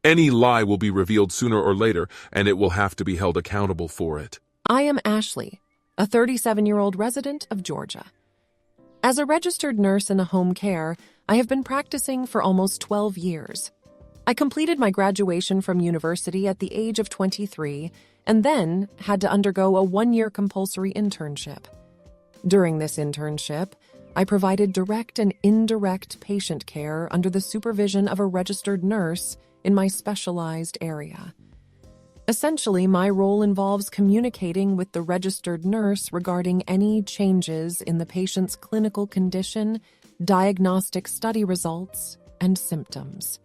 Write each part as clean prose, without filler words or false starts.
Any lie will be revealed sooner or later, and it will have to be held accountable for it. I am Ashley, a 37-year-old resident of Georgia. As a registered nurse in a home care, I have been practicing for almost 12 years. I completed my graduation from university at the age of 23 and then had to undergo a 1-year compulsory internship. During this internship, I provided direct and indirect patient care under the supervision of a registered nurse in my specialized area. Essentially, my role involves communicating with the registered nurse regarding any changes in the patient's clinical condition, diagnostic study results, and symptoms.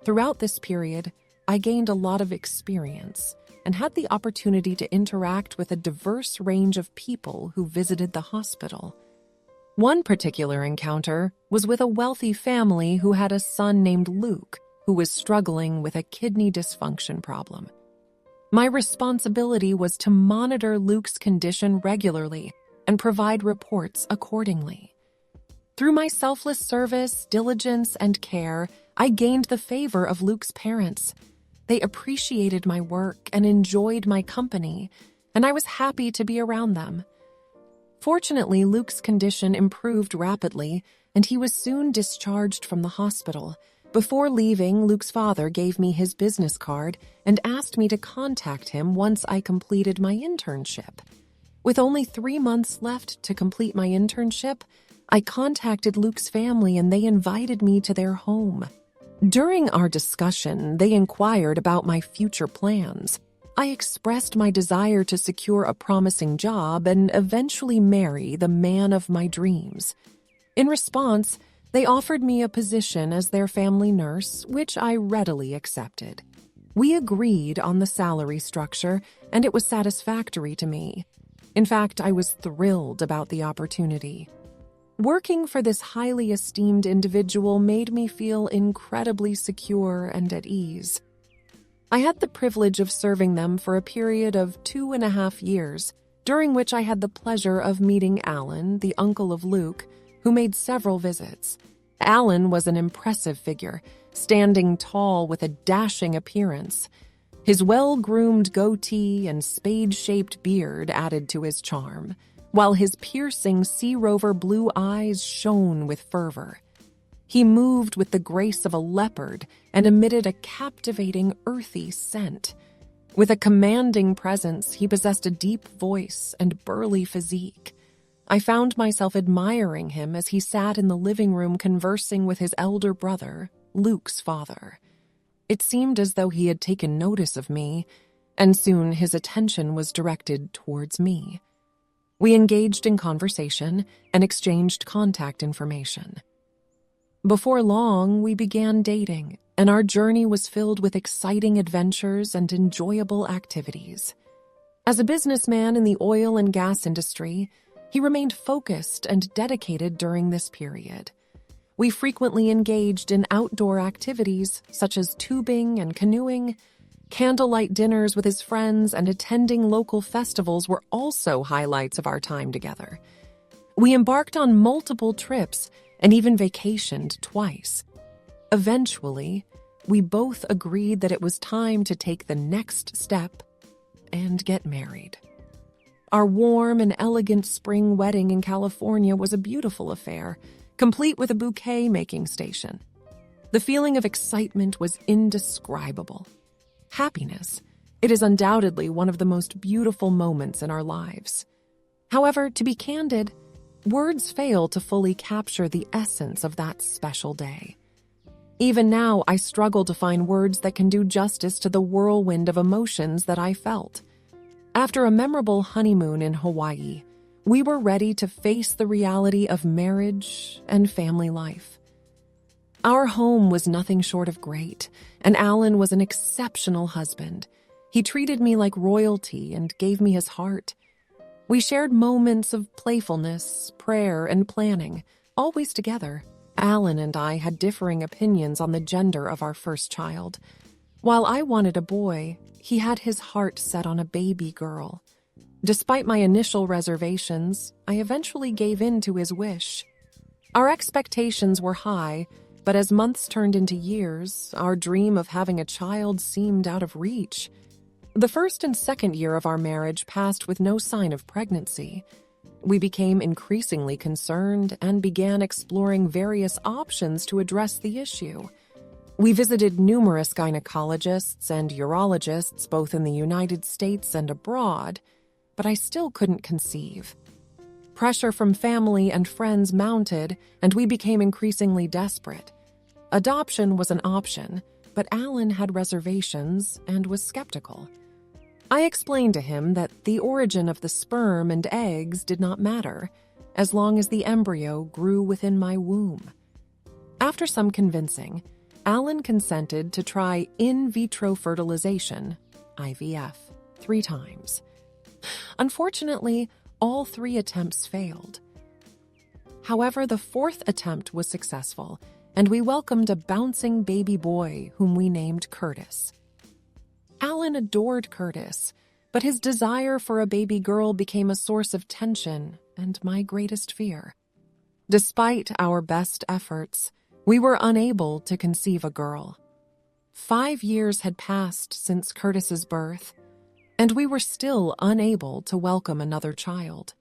Throughout this period, I gained a lot of experience and had the opportunity to interact with a diverse range of people who visited the hospital. One particular encounter was with a wealthy family who had a son named Luke, who was struggling with a kidney dysfunction problem. My responsibility was to monitor Luke's condition regularly and provide reports accordingly. Through my selfless service, diligence, and care, I gained the favor of Luke's parents. They appreciated my work and enjoyed my company, and I was happy to be around them. Fortunately, Luke's condition improved rapidly, and he was soon discharged from the hospital. Before leaving, Luke's father gave me his business card and asked me to contact him once I completed my internship. With only 3 months left to complete my internship, I contacted Luke's family and they invited me to their home. During our discussion, they inquired about my future plans. I expressed my desire to secure a promising job and eventually marry the man of my dreams. In response, they offered me a position as their family nurse, which I readily accepted. We agreed on the salary structure, and it was satisfactory to me. In fact, I was thrilled about the opportunity. Working for this highly esteemed individual made me feel incredibly secure and at ease. I had the privilege of serving them for a period of 2.5 years, during which I had the pleasure of meeting Alan, the uncle of Luke, who made several visits. Alan was an impressive figure, standing tall with a dashing appearance. His well-groomed goatee and spade-shaped beard added to his charm, while his piercing sea rover blue eyes shone with fervor. He moved with the grace of a leopard and emitted a captivating, earthy scent. With a commanding presence, he possessed a deep voice and burly physique. I found myself admiring him as he sat in the living room conversing with his elder brother, Luke's father. It seemed as though he had taken notice of me, and soon his attention was directed towards me. We engaged in conversation and exchanged contact information. Before long, we began dating, and our journey was filled with exciting adventures and enjoyable activities. As a businessman in the oil and gas industry, he remained focused and dedicated during this period. We frequently engaged in outdoor activities such as tubing and canoeing. Candlelight dinners with his friends and attending local festivals were also highlights of our time together. We embarked on multiple trips and even vacationed twice. Eventually, we both agreed that it was time to take the next step and get married. Our warm and elegant spring wedding in California was a beautiful affair, complete with a bouquet-making station. The feeling of excitement was indescribable. Happiness. It is undoubtedly one of the most beautiful moments in our lives. However, to be candid, words fail to fully capture the essence of that special day. Even now, I struggle to find words that can do justice to the whirlwind of emotions that I felt. After a memorable honeymoon in Hawaii, we were ready to face the reality of marriage and family life. Our home was nothing short of great, and Alan was an exceptional husband. He treated me like royalty and gave me his heart. We shared moments of playfulness, prayer, and planning, always together. Alan and I had differing opinions on the gender of our first child. While I wanted a boy, he had his heart set on a baby girl. Despite my initial reservations, I eventually gave in to his wish. Our expectations were high, But as months turned into years, our dream of having a child seemed out of reach. The first and second year of our marriage passed with no sign of pregnancy. We became increasingly concerned and began exploring various options to address the issue. We visited numerous gynecologists and urologists, both in the United States and abroad, but I still couldn't conceive. Pressure from family and friends mounted, and we became increasingly desperate. Adoption was an option, but Alan had reservations and was skeptical. I explained to him that the origin of the sperm and eggs did not matter, as long as the embryo grew within my womb. After some convincing, Alan consented to try in vitro fertilization, IVF, 3 times. Unfortunately, all 3 attempts failed. However, the 4th attempt was successful, and we welcomed a bouncing baby boy whom we named Curtis. Alan adored Curtis, but his desire for a baby girl became a source of tension and my greatest fear. Despite our best efforts, we were unable to conceive a girl. 5 years had passed since Curtis's birth, and we were still unable to welcome another child.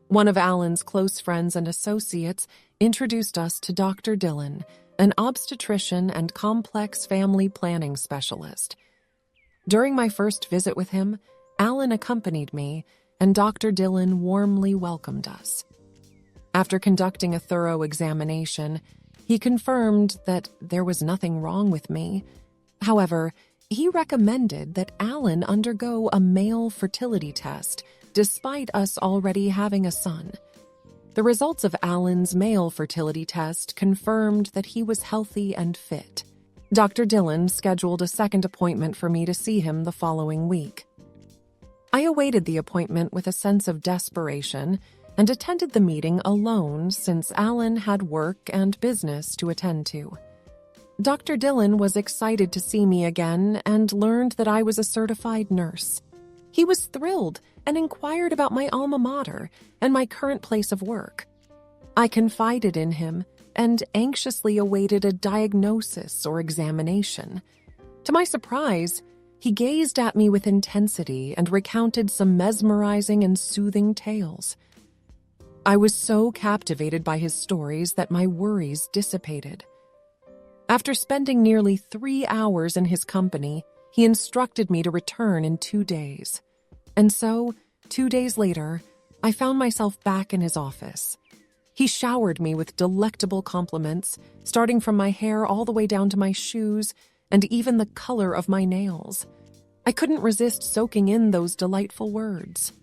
One of Alan's close friends and associates introduced us to Dr. Dillon, an obstetrician and complex family planning specialist. During my first visit with him, Alan accompanied me, and Dr. Dillon warmly welcomed us. After conducting a thorough examination, he confirmed that there was nothing wrong with me. However, he recommended that Alan undergo a male fertility test, despite us already having a son. The results of Alan's male fertility test confirmed that he was healthy and fit. Dr. Dillon scheduled a second appointment for me to see him the following week. I awaited the appointment with a sense of desperation and attended the meeting alone since Alan had work and business to attend to. Dr. Dillon was excited to see me again and learned that I was a certified nurse. He was thrilled and inquired about my alma mater and my current place of work. I confided in him and anxiously awaited a diagnosis or examination. To my surprise, he gazed at me with intensity and recounted some mesmerizing and soothing tales. I was so captivated by his stories that my worries dissipated. After spending nearly 3 hours in his company, he instructed me to return in 2 days. And so, 2 days later, I found myself back in his office. He showered me with delectable compliments, starting from my hair all the way down to my shoes and even the color of my nails. I couldn't resist soaking in those delightful words.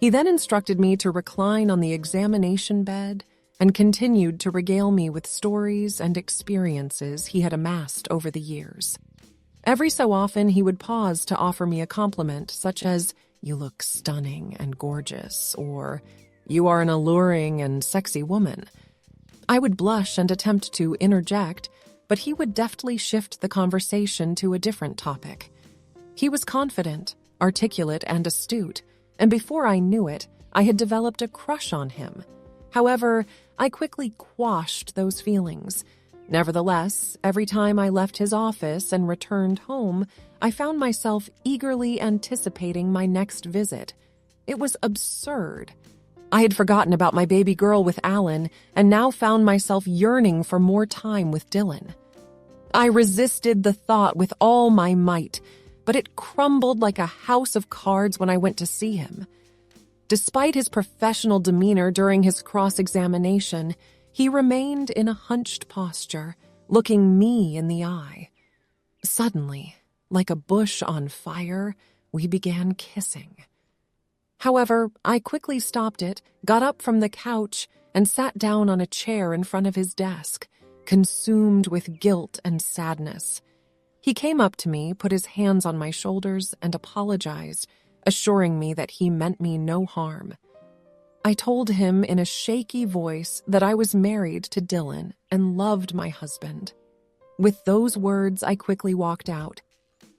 He then instructed me to recline on the examination bed and continued to regale me with stories and experiences he had amassed over the years. Every so often, he would pause to offer me a compliment, such as, "You look stunning and gorgeous," or "You are an alluring and sexy woman." I would blush and attempt to interject, but he would deftly shift the conversation to a different topic. He was confident, articulate, and astute, and before I knew it, I had developed a crush on him. However, I quickly quashed those feelings. Nevertheless, every time I left his office and returned home, I found myself eagerly anticipating my next visit. It was absurd. I had forgotten about my baby girl with Alan and now found myself yearning for more time with Dylan. I resisted the thought with all my might, but it crumbled like a house of cards when I went to see him. Despite his professional demeanor during his cross-examination, he remained in a hunched posture, looking me in the eye. Suddenly, like a bush on fire, we began kissing. However, I quickly stopped it, got up from the couch, and sat down on a chair in front of his desk, consumed with guilt and sadness. He came up to me, put his hands on my shoulders, and apologized, assuring me that he meant me no harm. I told him in a shaky voice that I was married to Dylan and loved my husband. With those words, I quickly walked out.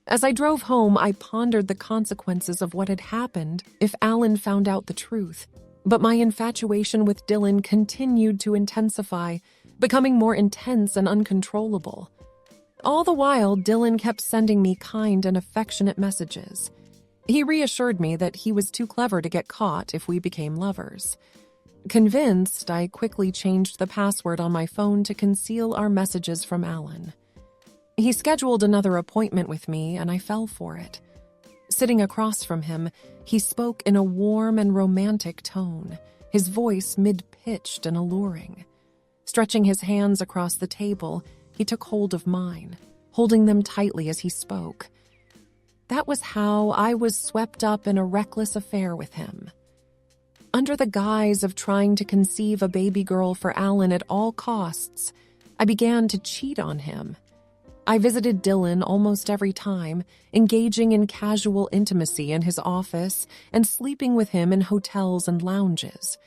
As I drove home, I pondered the consequences of what had happened if Alan found out the truth. But my infatuation with Dylan continued to intensify, becoming more intense and uncontrollable. All the while, Dylan kept sending me kind and affectionate messages. He reassured me that he was too clever to get caught if we became lovers. Convinced, I quickly changed the password on my phone to conceal our messages from Alan. He scheduled another appointment with me, and I fell for it. Sitting across from him, he spoke in a warm and romantic tone, his voice mid-pitched and alluring. Stretching his hands across the table, he took hold of mine, holding them tightly as he spoke. That was how I was swept up in a reckless affair with him. Under the guise of trying to conceive a baby girl for Alan at all costs, I began to cheat on him. I visited Dylan almost every time, engaging in casual intimacy in his office and sleeping with him in hotels and lounges.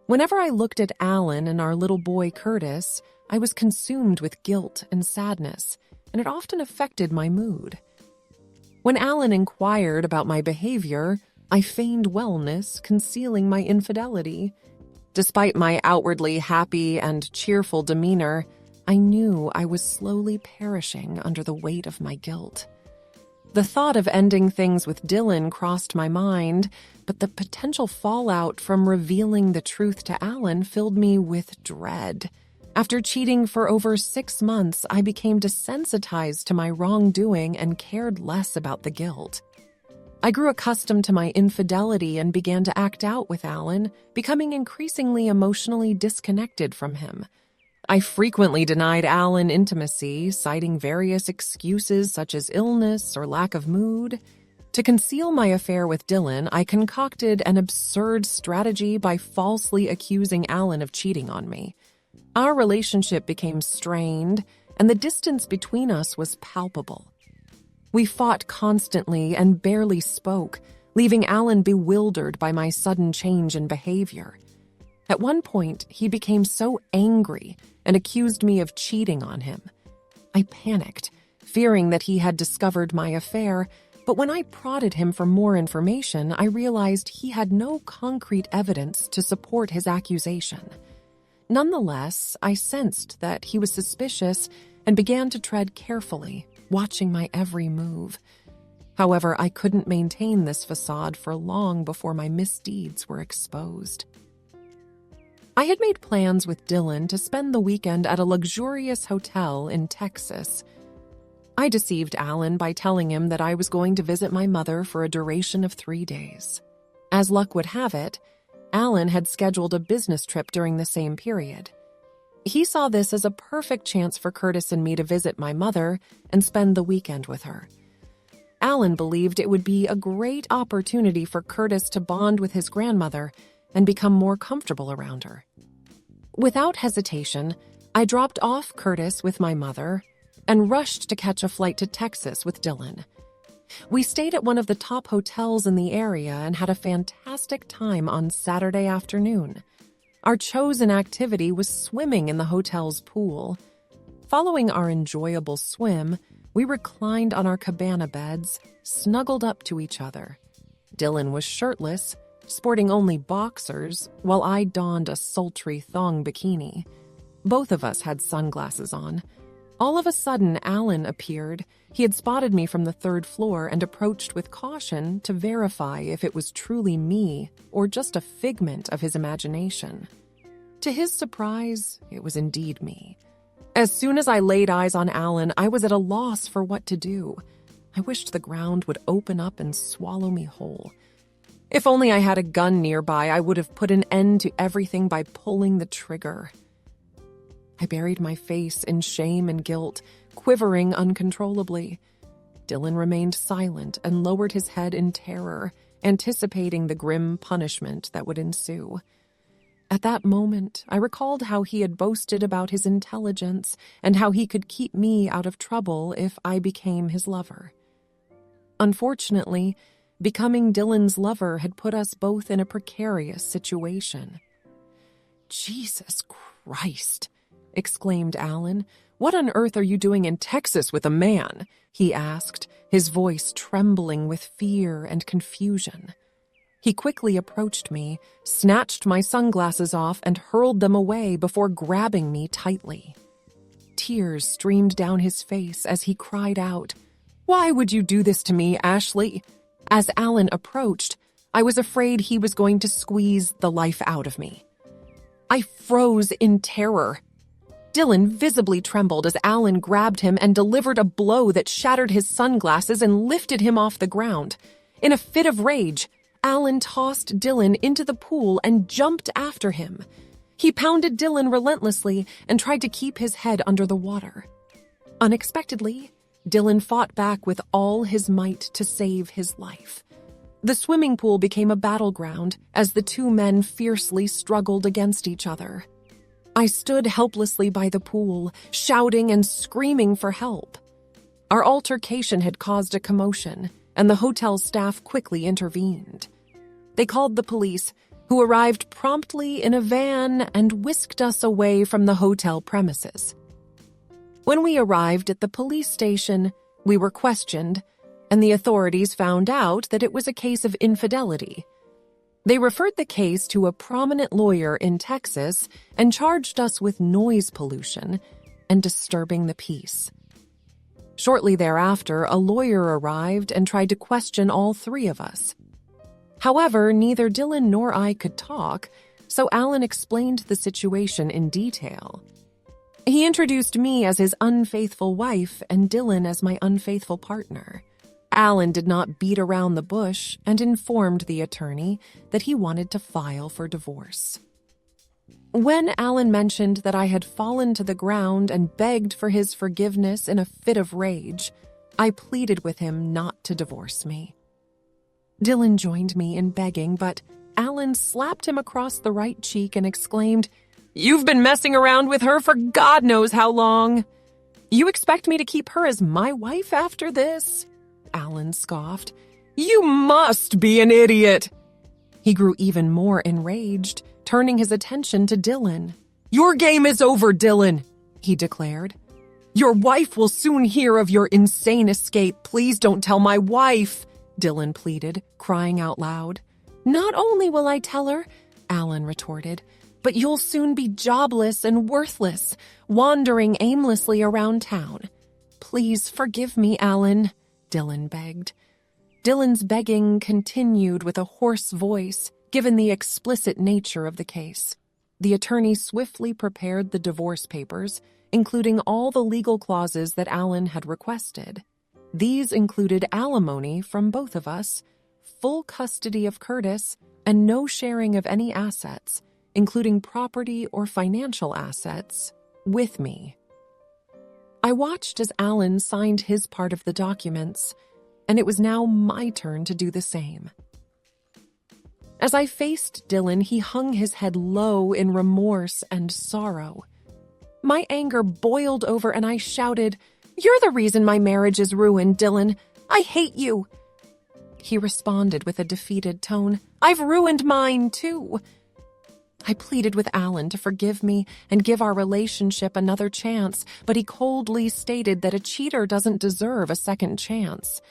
Whenever I looked at Alan and our little boy Curtis, I was consumed with guilt and sadness, and it often affected my mood. When Alan inquired about my behavior, I feigned wellness, concealing my infidelity. Despite my outwardly happy and cheerful demeanor, I knew I was slowly perishing under the weight of my guilt. The thought of ending things with Dylan crossed my mind, but the potential fallout from revealing the truth to Alan filled me with dread. After cheating for over 6 months, I became desensitized to my wrongdoing and cared less about the guilt. I grew accustomed to my infidelity and began to act out with Alan, becoming increasingly emotionally disconnected from him. I frequently denied Alan intimacy, citing various excuses such as illness or lack of mood. To conceal my affair with Dylan, I concocted an absurd strategy by falsely accusing Alan of cheating on me. Our relationship became strained, and the distance between us was palpable. We fought constantly and barely spoke, leaving Alan bewildered by my sudden change in behavior. At one point, he became so angry and accused me of cheating on him. I panicked, fearing that he had discovered my affair, but when I prodded him for more information, I realized he had no concrete evidence to support his accusation. Nonetheless, I sensed that he was suspicious and began to tread carefully, watching my every move. However, I couldn't maintain this facade for long before my misdeeds were exposed. I had made plans with Dylan to spend the weekend at a luxurious hotel in Texas. I deceived Alan by telling him that I was going to visit my mother for a duration of 3 days. As luck would have it, Alan had scheduled a business trip during the same period. He saw this as a perfect chance for Curtis and me to visit my mother and spend the weekend with her. Alan believed it would be a great opportunity for Curtis to bond with his grandmother and become more comfortable around her. Without hesitation, I dropped off Curtis with my mother and rushed to catch a flight to Texas with Dylan. We stayed at one of the top hotels in the area and had a fantastic time on Saturday afternoon. Our chosen activity was swimming in the hotel's pool. Following our enjoyable swim, we reclined on our cabana beds, snuggled up to each other. Dylan was shirtless, sporting only boxers, while I donned a sultry thong bikini. Both of us had sunglasses on. All of a sudden, Alan appeared. He had spotted me from the 3rd floor and approached with caution to verify if it was truly me or just a figment of his imagination. To his surprise, it was indeed me. As soon as I laid eyes on Alan, I was at a loss for what to do. I wished the ground would open up and swallow me whole. If only I had a gun nearby, I would have put an end to everything by pulling the trigger. I buried my face in shame and guilt, quivering uncontrollably. Dylan remained silent and lowered his head in terror, anticipating the grim punishment that would ensue. At that moment, I recalled how he had boasted about his intelligence and how he could keep me out of trouble if I became his lover. Unfortunately, becoming Dylan's lover had put us both in a precarious situation. "Jesus Christ!" exclaimed Alan. "What on earth are you doing in Texas with a man?" he asked, his voice trembling with fear and confusion. He quickly approached me, snatched my sunglasses off, and hurled them away before grabbing me tightly. Tears streamed down his face as he cried out, "Why would you do this to me, Ashley?" As Alan approached, I was afraid he was going to squeeze the life out of me. I froze in terror. Dylan visibly trembled as Alan grabbed him and delivered a blow that shattered his sunglasses and lifted him off the ground. In a fit of rage, Alan tossed Dylan into the pool and jumped after him. He pounded Dylan relentlessly and tried to keep his head under the water. Unexpectedly, Dylan fought back with all his might to save his life. The swimming pool became a battleground as the two men fiercely struggled against each other. I stood helplessly by the pool, shouting and screaming for help. Our altercation had caused a commotion, and the hotel staff quickly intervened. They called the police, who arrived promptly in a van and whisked us away from the hotel premises. When we arrived at the police station, we were questioned, and the authorities found out that it was a case of infidelity. They referred the case to a prominent lawyer in Texas and charged us with noise pollution and disturbing the peace. Shortly thereafter, a lawyer arrived and tried to question all three of us. However, neither Dylan nor I could talk, so Alan explained the situation in detail. He introduced me as his unfaithful wife and Dylan as my unfaithful partner. Alan did not beat around the bush and informed the attorney that he wanted to file for divorce. When Alan mentioned that I had fallen to the ground and begged for his forgiveness in a fit of rage, I pleaded with him not to divorce me. Dylan joined me in begging, but Alan slapped him across the right cheek and exclaimed, "You've been messing around with her for God knows how long. You expect me to keep her as my wife after this?" Alan scoffed. "You must be an idiot." He grew even more enraged, turning his attention to Dylan. "Your game is over, Dylan," he declared. "Your wife will soon hear of your insane escape. Please don't tell my wife," Dylan pleaded, crying out loud. "Not only will I tell her," Alan retorted, "but you'll soon be jobless and worthless, wandering aimlessly around town. Please forgive me, Alan," Dylan begged. Dylan's begging continued with a hoarse voice, given the explicit nature of the case. The attorney swiftly prepared the divorce papers, including all the legal clauses that Alan had requested. These included alimony from both of us, full custody of Curtis, and no sharing of any assets, including property or financial assets, with me. I watched as Alan signed his part of the documents, and it was now my turn to do the same. As I faced Dylan, he hung his head low in remorse and sorrow. My anger boiled over and I shouted, "You're the reason my marriage is ruined, Dylan. I hate you." He responded with a defeated tone, "I've ruined mine, too." I pleaded with Alan to forgive me and give our relationship another chance, but he coldly stated that a cheater doesn't deserve a second chance.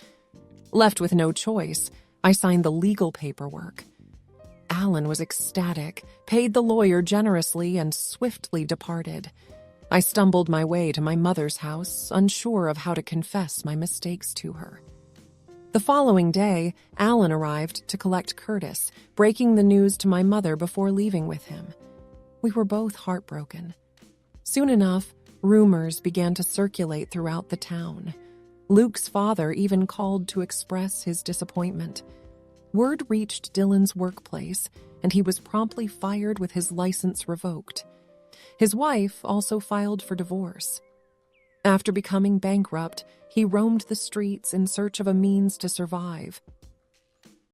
Left with no choice, I signed the legal paperwork. Alan was ecstatic, paid the lawyer generously, and swiftly departed. I stumbled my way to my mother's house, unsure of how to confess my mistakes to her. The following day, Alan arrived to collect Curtis, breaking the news to my mother before leaving with him. We were both heartbroken. Soon enough, rumors began to circulate throughout the town. Luke's father even called to express his disappointment. Word reached Dylan's workplace, and he was promptly fired with his license revoked. His wife also filed for divorce. After becoming bankrupt, he roamed the streets in search of a means to survive.